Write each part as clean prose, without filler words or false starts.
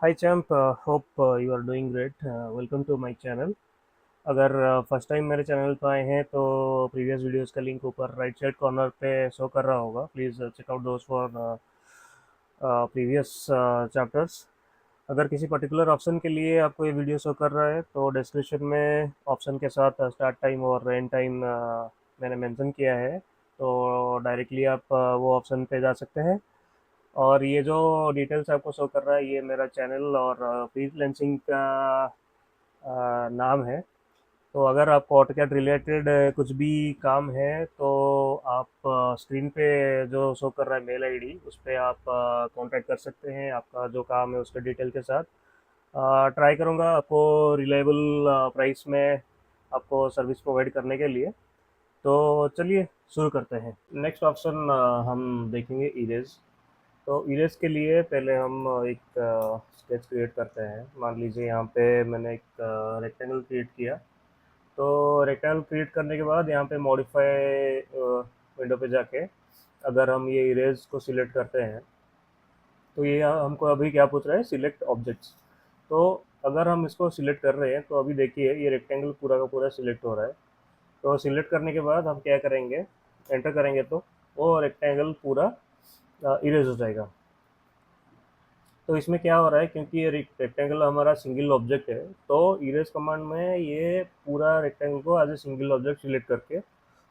Hi champ, hope you are doing great. Welcome to my channel. अगर first time मेरे channel पर आए हैं तो प्रीवियस वीडियोस का लिंक ऊपर राइट साइड कॉर्नर पे शो कर रहा होगा. प्लीज़ चेक आउट दोस्त फॉर प्रीवियस चैप्टर्स. अगर किसी पर्टिकुलर ऑप्शन के लिए आपको ये वीडियो शो कर रहा है तो डिस्क्रिप्शन में ऑप्शन के साथ स्टार्ट टाइम और एंड टाइम मैंने मेंशन किया है, तो डायरेक्टली आप वो ऑप्शन पे जा सकते हैं. और ये जो डिटेल्स आपको शो कर रहा है ये मेरा चैनल और फ्रीलांसिंग का नाम है. तो अगर आपको ऑटोकैड रिलेटेड कुछ भी काम है तो आप स्क्रीन पे जो शो कर रहा है मेल आईडी उस पर आप कांटेक्ट कर सकते हैं आपका जो काम है उसके डिटेल के साथ. ट्राई करूँगा आपको रिलायबल प्राइस में आपको सर्विस प्रोवाइड करने के लिए. तो चलिए शुरू करते हैं. नेक्स्ट ऑप्शन हम देखेंगे इरेज. तो इरेज के लिए पहले हम एक स्केच क्रिएट करते हैं. मान लीजिए यहाँ पे मैंने एक रेक्टेंगल क्रिएट किया. तो रेक्टेंगल क्रिएट करने के बाद यहाँ पे मॉडिफाई विंडो पे जाके अगर हम ये इरेज को सिलेक्ट करते हैं तो ये हमको अभी क्या पूछ रहा है, सिलेक्ट ऑब्जेक्ट्स. तो अगर हम इसको सिलेक्ट कर रहे हैं तो अभी देखिए ये रेक्टेंगल पूरा का पूरा सिलेक्ट हो रहा है. तो सिलेक्ट करने के बाद हम क्या करेंगे, एंटर करेंगे तो वो रेक्टेंगल पूरा इरेज हो जाएगा. तो इसमें क्या हो रहा है, क्योंकि ये रेक्टेंगल हमारा सिंगल ऑब्जेक्ट है तो इरेज कमांड में ये पूरा रेक्टेंगल को as a single object select करके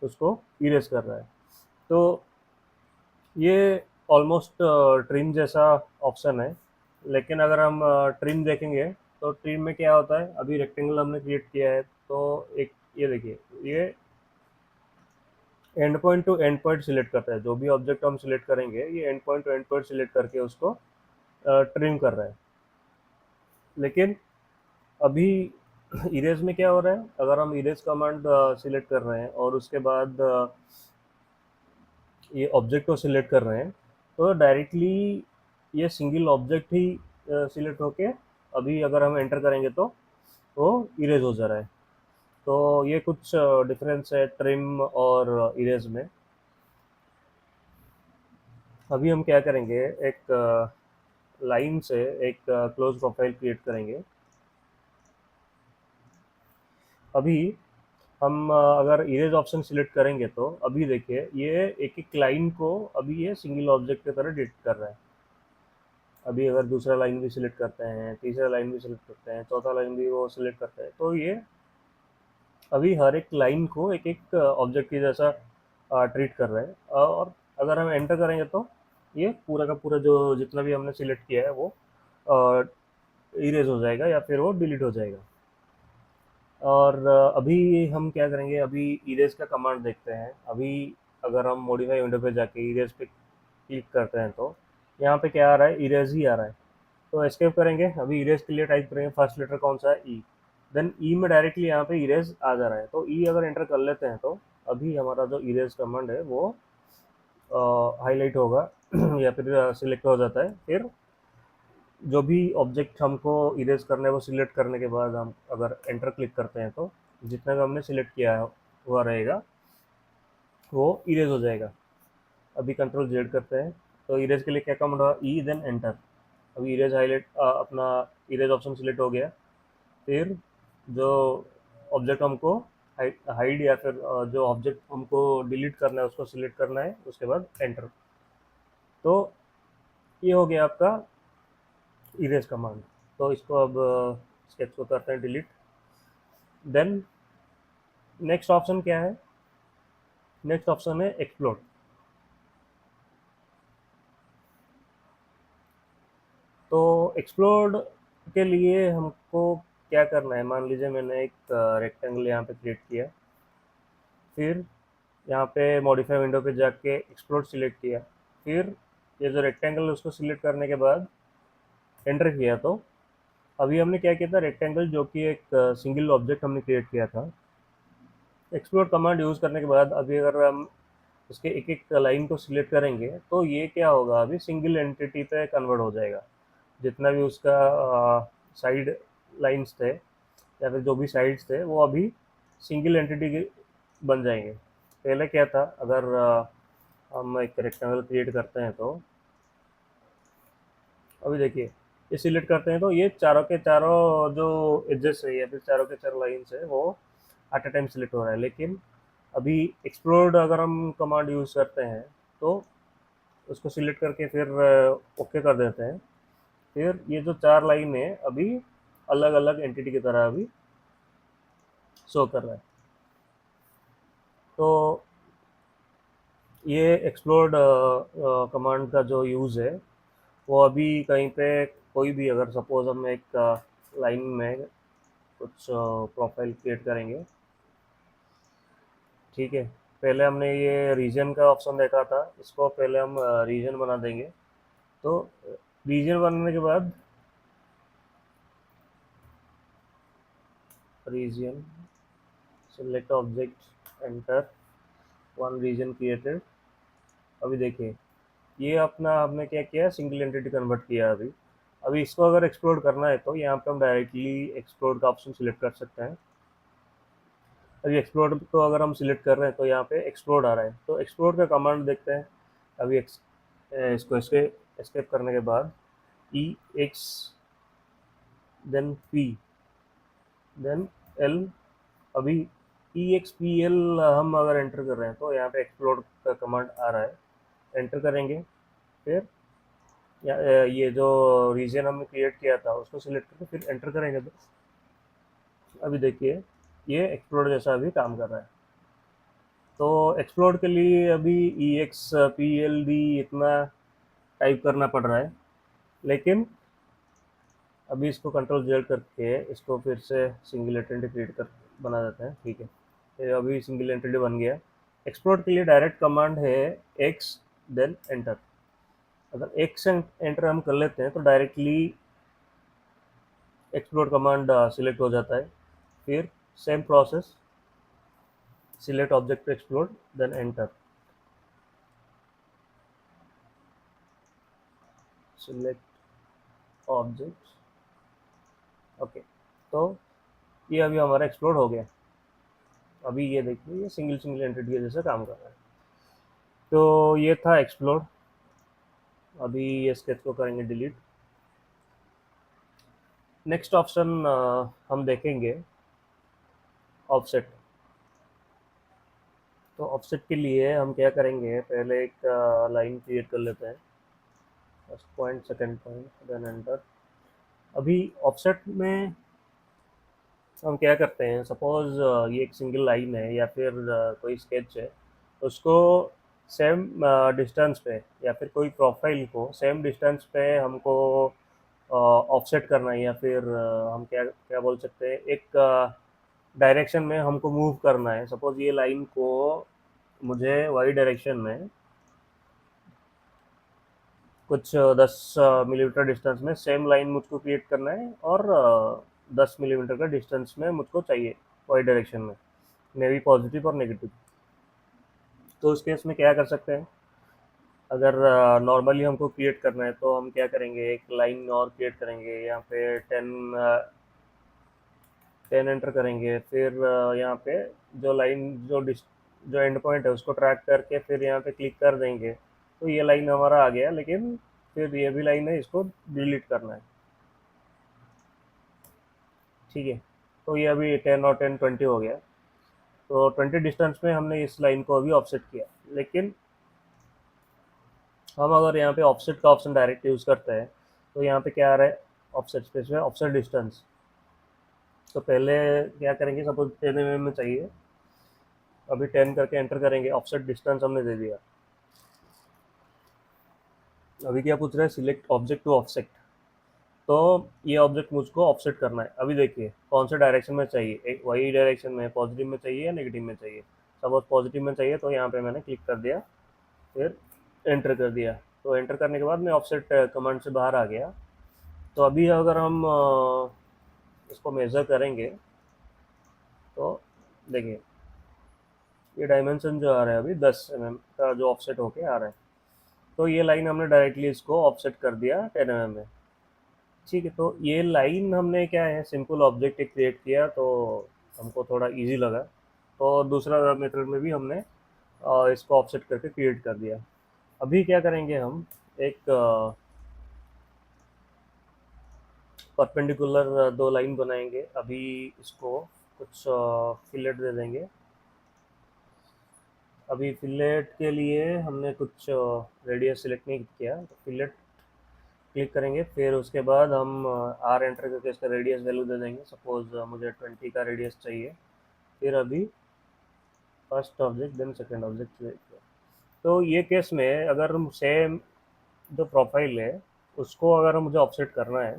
उसको इरेज कर रहा है. तो ये ऑलमोस्ट ट्रिम जैसा ऑप्शन है. लेकिन अगर हम ट्रिम देखेंगे तो ट्रिम में क्या होता है, अभी रेक्टेंगल हमने क्रिएट किया है तो एक ये देखिए ये and point two and point select करता है. जो भी ऑब्जेक्ट हम सिलेक्ट करेंगे ये and point two and point select करके उसको ट्रिम कर रहा है. लेकिन अभी इरेज में क्या हो रहा है, अगर हम इरेज कमांड सिलेक्ट कर रहे हैं और उसके बाद ये ऑब्जेक्ट को सिलेक्ट कर रहे हैं तो डायरेक्टली ये सिंगल ऑब्जेक्ट ही सिलेक्ट होके अभी अगर हम एंटर करेंगे तो वो इरेज हो जा रहा है. तो ये कुछ डिफरेंस है ट्रिम और इरेज में. अभी हम क्या करेंगे, एक लाइन से एक क्लोज प्रोफाइल क्रिएट करेंगे. अभी हम अगर इरेज ऑप्शन सिलेक्ट करेंगे तो अभी देखिए ये एक एक लाइन को अभी ये सिंगल ऑब्जेक्ट की तरह डिटेक्ट कर रहा है. अभी अगर दूसरा लाइन भी सिलेक्ट करते हैं, तीसरा लाइन भी सिलेक्ट करते हैं, चौथा लाइन भी वो सिलेक्ट करते हैं तो ये अभी हर एक लाइन को एक एक ऑब्जेक्ट की जैसा ट्रीट कर रहा है. और अगर हम एंटर करेंगे तो ये पूरा का पूरा जो जितना भी हमने सिलेक्ट किया है वो इरेज हो जाएगा या फिर वो डिलीट हो जाएगा. और अभी हम क्या करेंगे, अभी इरेज का कमांड देखते हैं. अभी अगर हम मॉडिफाई विंडो पे जाके इरेज पे क्लिक करते हैं तो यहाँ पे क्या आ रहा है, इरेज ही आ रहा है. तो एस्केप करेंगे. अभी इरेज के लिए टाइप करेंगे फर्स्ट लेटर कौन सा है, ई. देन ई में डायरेक्टली यहाँ पे इरेज आ जा रहा है. तो ई अगर एंटर कर लेते हैं तो अभी हमारा जो इरेज कमांड है वो हाईलाइट होगा या फिर सिलेक्ट हो जाता है. फिर जो भी ऑब्जेक्ट हमको इरेज करना है वो सिलेक्ट करने के बाद हम अगर एंटर क्लिक करते हैं तो जितना भी हमने सिलेक्ट किया हुआ रहेगा वो इरेज हो जाएगा. अभी कंट्रोल जेड करते हैं तो इरेज के लिए क्या कमांड होगा, ई देन एंटर. अभी इरेज हाईलाइट अपना इरेज ऑप्शन सिलेक्ट हो गया. फिर जो ऑब्जेक्ट हमको हाइड या फिर जो ऑब्जेक्ट हमको डिलीट करना है उसको सिलेक्ट करना है, उसके बाद एंटर. तो ये हो गया आपका इरेज कमांड. तो इसको अब स्केच को करते हैं डिलीट. देन नेक्स्ट ऑप्शन क्या है, नेक्स्ट ऑप्शन है एक्सप्लोर. तो एक्सप्लोर के लिए हमको क्या करना है, मान लीजिए मैंने एक रेक्टेंगल यहाँ पे क्रिएट किया. फिर यहाँ पे मॉडिफाई विंडो पे जाके एक्सप्लोर सिलेक्ट किया. फिर ये जो रेक्टेंगल है उसको सिलेक्ट करने के बाद एंटर किया. तो अभी हमने क्या किया था, रेक्टेंगल जो कि एक सिंगल ऑब्जेक्ट हमने क्रिएट किया था. एक्सप्लोर कमांड यूज़ करने के बाद अभी अगर हम उसके एक एक लाइन को सिलेक्ट करेंगे तो ये क्या होगा, अभी सिंगल एंटिटी पे कन्वर्ट हो जाएगा. जितना भी उसका साइड लाइंस थे या फिर जो भी साइड्स थे वो अभी सिंगल एंटिटी बन जाएंगे. पहले क्या था, अगर हम एक रेक्टेंगल क्रिएट करते हैं तो अभी देखिए ये सिलेक्ट करते हैं तो ये चारों के चारों जो एजेस है या फिर चारों के चारों लाइन्स है वो एट अ टाइम सिलेक्ट हो रहा है। लेकिन अभी एक्सप्लोर्ड अगर हम कमांड यूज़ करते हैं तो उसको सिलेक्ट करके फिर ओके कर देते हैं, फिर ये जो चार लाइन है अभी अलग अलग एंटिटी की तरह अभी शो कर रहा है। तो ये एक्सप्लोर्ड कमांड का जो यूज़ है वो अभी कहीं पे कोई भी, अगर सपोज हम एक लाइन में कुछ प्रोफाइल क्रिएट करेंगे, ठीक है। पहले हमने ये रीजन का ऑप्शन देखा था, इसको पहले हम रीजन बना देंगे। तो रीजन बनने के बाद region select object enter one region created. अभी देखिए ये अपना हमने क्या किया, सिंगल एंटिटी कन्वर्ट किया अभी। अभी इसको अगर एक्सप्लोर करना है तो यहाँ पे हम डायरेक्टली एक्सप्लोर का ऑप्शन सिलेक्ट कर सकते हैं। अभी एक्सप्लोर को अगर हम सिलेक्ट कर रहे हैं तो यहाँ पे एक्सप्लोर आ रहा है, तो एक्सप्लोर का कमांड देखते हैं। अभी इसको एस्केप करने के बाद E X then P then L. अभी ई एक्स पी एल हम अगर एंटर कर रहे हैं तो यहाँ पे एक्सप्लोर का कमांड आ रहा है, एंटर करेंगे। फिर ये जो रीजन हमने क्रिएट किया था उसको सिलेक्ट करके फिर एंटर करेंगे तो अभी देखिए ये एक्सप्लोर जैसा अभी काम कर रहा है। तो एक्सप्लोर के लिए अभी E x P L D इतना टाइप करना पड़ रहा है, लेकिन अभी इसको कंट्रोल जेड करके इसको फिर से सिंगल एंटिटी क्रिएट कर बना देते हैं, ठीक है। ये अभी सिंगल एंटिटी बन गया। एक्सप्लोर के लिए डायरेक्ट कमांड है एक्स देन एंटर। अगर एक्स एंटर हम कर लेते हैं तो डायरेक्टली एक्सप्लोर कमांड सिलेक्ट हो जाता है। फिर same process, select object to explore then enter, select object, okay. तो ये अभी हमारा एक्सप्लोर हो गया। अभी ये देखिए ये सिंगल सिंगल एंटिटी के जैसे काम कर रहा है। तो ये था एक्सप्लोर। अभी ये स्केच को करेंगे डिलीट। नेक्स्ट ऑप्शन हम देखेंगे ऑफसेट। तो ऑफसेट के लिए हम क्या करेंगे, पहले एक लाइन क्रिएट कर लेते हैं, first point second point then enter. अभी ऑफसेट में हम क्या करते हैं, सपोज ये एक सिंगल लाइन है या फिर कोई स्केच है, उसको सेम डिस्टेंस पे या फिर कोई प्रोफाइल को सेम डिस्टेंस पे हमको ऑफसेट करना है, या फिर हम क्या क्या बोल सकते हैं, एक डायरेक्शन में हमको मूव करना है। सपोज ये लाइन को मुझे वाई डायरेक्शन में कुछ 10 मिलीमीटर डिस्टेंस में सेम लाइन मुझको क्रिएट करना है, और 10 मिलीमीटर का डिस्टेंस में मुझको चाहिए वाई डायरेक्शन में, मे बी पॉजिटिव और नेगेटिव। तो उस केस में क्या कर सकते हैं, अगर नॉर्मली हमको क्रिएट करना है तो हम क्या करेंगे, एक लाइन और क्रिएट करेंगे, यहाँ पे 10 एंटर करेंगे। फिर यहाँ पे जो लाइन जो एंड पॉइंट है उसको ट्रैक करके फिर यहाँ पे क्लिक कर देंगे, तो ये लाइन हमारा आ गया। लेकिन फिर ये भी लाइन है, इसको डिलीट करना है, ठीक है। तो ये अभी 10 और 10 20 हो गया। तो 20 डिस्टेंस में हमने इस लाइन को अभी ऑफसेट किया। लेकिन हम अगर यहाँ पे ऑफसेट का ऑप्शन डायरेक्ट यूज़ करते हैं तो यहाँ पे क्या आ रहा है, ऑफसेट स्पेस में ऑफसेट डिस्टेंस। तो पहले क्या करेंगे, सपोज 10 mm में चाहिए, अभी 10 करके एंटर करेंगे, ऑफसेट डिस्टेंस हमने दे दिया। अभी क्या पूछ रहा है, सिलेक्ट ऑब्जेक्ट टू ऑफसेट। तो ये ऑब्जेक्ट मुझको ऑफसेट करना है। अभी देखिए कौन से डायरेक्शन में चाहिए, एक वही डायरेक्शन में पॉजिटिव में चाहिए या नेगेटिव में चाहिए। सपोज पॉजिटिव में चाहिए तो यहाँ पे मैंने क्लिक कर दिया, फिर एंटर कर दिया। तो एंटर करने के बाद मैं ऑफसेट कमांड से बाहर आ गया। तो अभी अगर हम इसको मेज़र करेंगे तो देखिए ये डायमेंशन जो आ रहा है अभी 10 mm का जो ऑफसेट होके आ रहा है। तो ये लाइन हमने डायरेक्टली इसको ऑफसेट कर दिया 10 mm में, ठीक है। तो ये लाइन हमने क्या है, सिंपल ऑब्जेक्ट एक क्रिएट किया तो हमको थोड़ा इजी लगा। तो दूसरा मेथड में भी हमने इसको ऑफसेट करके क्रिएट कर दिया। अभी क्या करेंगे हम, एक परपेंडिकुलर दो लाइन बनाएंगे। अभी इसको कुछ फिलेट दे देंगे। अभी फिलेट के लिए हमने कुछ रेडियस सिलेक्ट नहीं किया, तो फिलेट क्लिक करेंगे। फिर उसके बाद हम आर एंटर करके इसका रेडियस वैल्यू दे देंगे। सपोज मुझे 20 का रेडियस चाहिए। फिर अभी first object then second object. तो ये केस में अगर सेम जो प्रोफाइल है उसको अगर मुझे ऑफसेट करना है,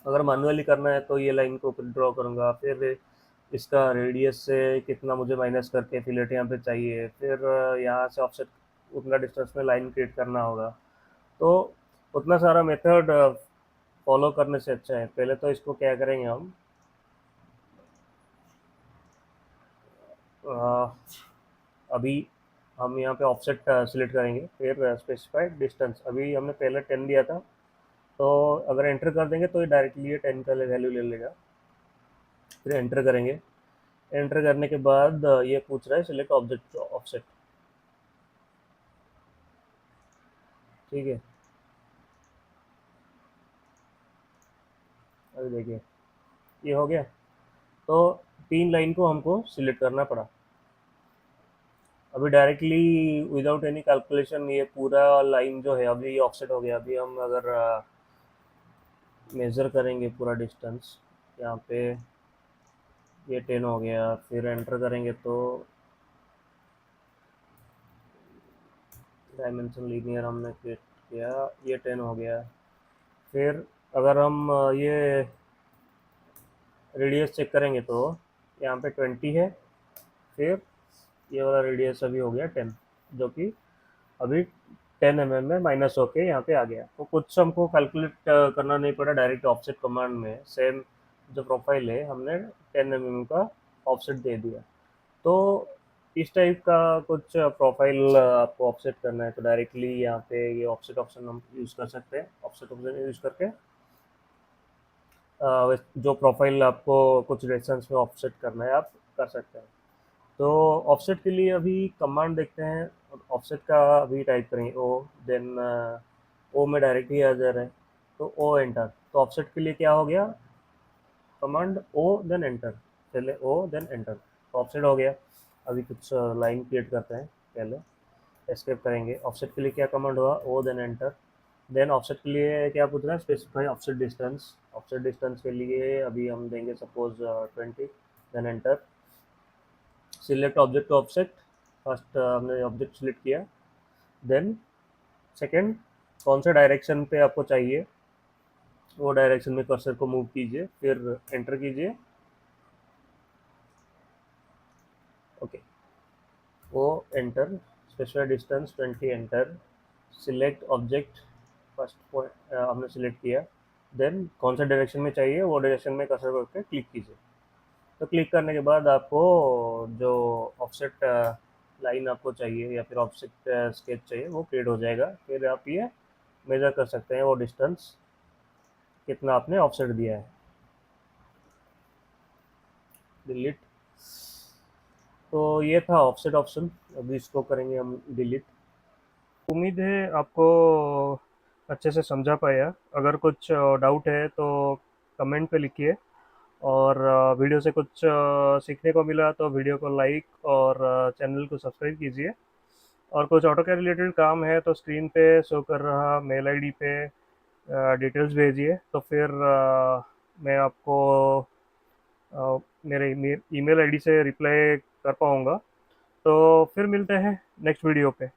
अगर मैनुअली करना है तो ये लाइन को ऊपर ड्रॉ करूँगा। फिर इसका रेडियस से कितना मुझे माइनस करके फिलेट यहाँ पे चाहिए। फिर यहाँ से ऑफसेट उतना डिस्टेंस में लाइन क्रिएट करना होगा। तो उतना सारा मेथड फॉलो करने से अच्छा है पहले तो इसको क्या करेंगे हम, अ, अभी हम यहाँ पे ऑफसेट सिलेक्ट करेंगे। फिर स्पेसिफाइड डिस्टेंस, अभी हमने पहले 10 दिया था, तो अगर एंटर कर देंगे तो ये डायरेक्टली ये 10 का वैल्यू ले लेगा। फिर एंटर करेंगे। एंटर करने के बाद ये पूछ रहा है सिलेक्ट ऑब्जेक्ट ऑफसेट। ठीक है, अभी देखिए ये हो गया। तो 3 लाइन को हमको सिलेक्ट करना पड़ा। अभी डायरेक्टली विदाउट एनी कैलकुलेशन ये पूरा लाइन जो है अभी ऑफसेट हो गया। अभी हम अगर मेज़र करेंगे पूरा डिस्टेंस, यहाँ पे ये 10 हो गया। फिर एंटर करेंगे तो डायमेंशन लीनियर हमने क्रिएट किया, ये 10 हो गया। फिर अगर हम ये रेडियस चेक करेंगे तो यहाँ पे 20 है। फिर ये वाला रेडियस अभी हो गया 10, जो कि अभी 10 mm में माइनस होके यहाँ पे आ गया। तो कुछ हमको कैलकुलेट करना नहीं पड़ा, डायरेक्ट ऑफसेट कमांड में सेम जो प्रोफाइल है हमने 10 mm का ऑफसेट दे दिया। तो इस टाइप का कुछ प्रोफाइल आपको ऑफसेट करना है तो डायरेक्टली यहाँ पे ये ऑफसेट ऑप्शन हम यूज़ कर सकते हैं। ऑफसेट ऑप्शन यूज़ करके जो प्रोफाइल आपको कुछ डिस्टेंस में ऑफसेट करना है आप कर सकते हैं। तो ऑफसेट के लिए अभी कमांड देखते हैं। ऑफसेट का अभी टाइप करेंगे ओ, देन ओ में डायरेक्टली आ जा रहा है तो ओ एंटर। तो ऑफसेट के लिए क्या हो गया, कमांड ओ देन एंटर, पहले ओ देन एंटर, तो ऑफसेट हो गया। अभी कुछ लाइन क्रिएट करते हैं। पहले एस्केप करेंगे। ऑफसेट के लिए क्या कमांड हुआ, O then enter. Then offset के लिए क्या पूछ रहा है, specify offset distance. Offset distance के लिए अभी हम देंगे suppose 20, then enter. Select object to offset, first हमने ऑब्जेक्ट सिलेक्ट किया। देन सेकंड, कौन से डायरेक्शन पे आपको चाहिए वो डायरेक्शन में कर्सर को मूव कीजिए। फिर एंटर कीजिए। ओके, वो enter. Specify distance 20 enter. Select object, first point हमने सिलेक्ट किया। देन कौन सा डायरेक्शन में चाहिए वो डायरेक्शन में कर्सर करके क्लिक कीजिए। तो क्लिक करने के बाद आपको जो ऑफसेट लाइन आपको चाहिए या फिर ऑफसेट स्केच चाहिए वो क्रिएट हो जाएगा। फिर आप ये मेजर कर सकते हैं वो डिस्टेंस कितना आपने ऑफसेट दिया है। डिलीट। तो ये था ऑफसेट ऑप्शन, अभी इसको करेंगे हम डिलीट। उम्मीद है आपको अच्छे से समझा पाया। अगर कुछ डाउट है तो कमेंट पे लिखिए। और वीडियो से कुछ सीखने को मिला तो वीडियो को लाइक और चैनल को सब्सक्राइब कीजिए। और कुछ ऑटो के रिलेटेड काम है तो स्क्रीन पे शो कर रहा मेल आईडी पे डिटेल्स भेजिए, तो फिर मैं आपको मेरे ईमेल आईडी से रिप्लाई कर पाऊँगा। तो फिर मिलते हैं नेक्स्ट वीडियो पे।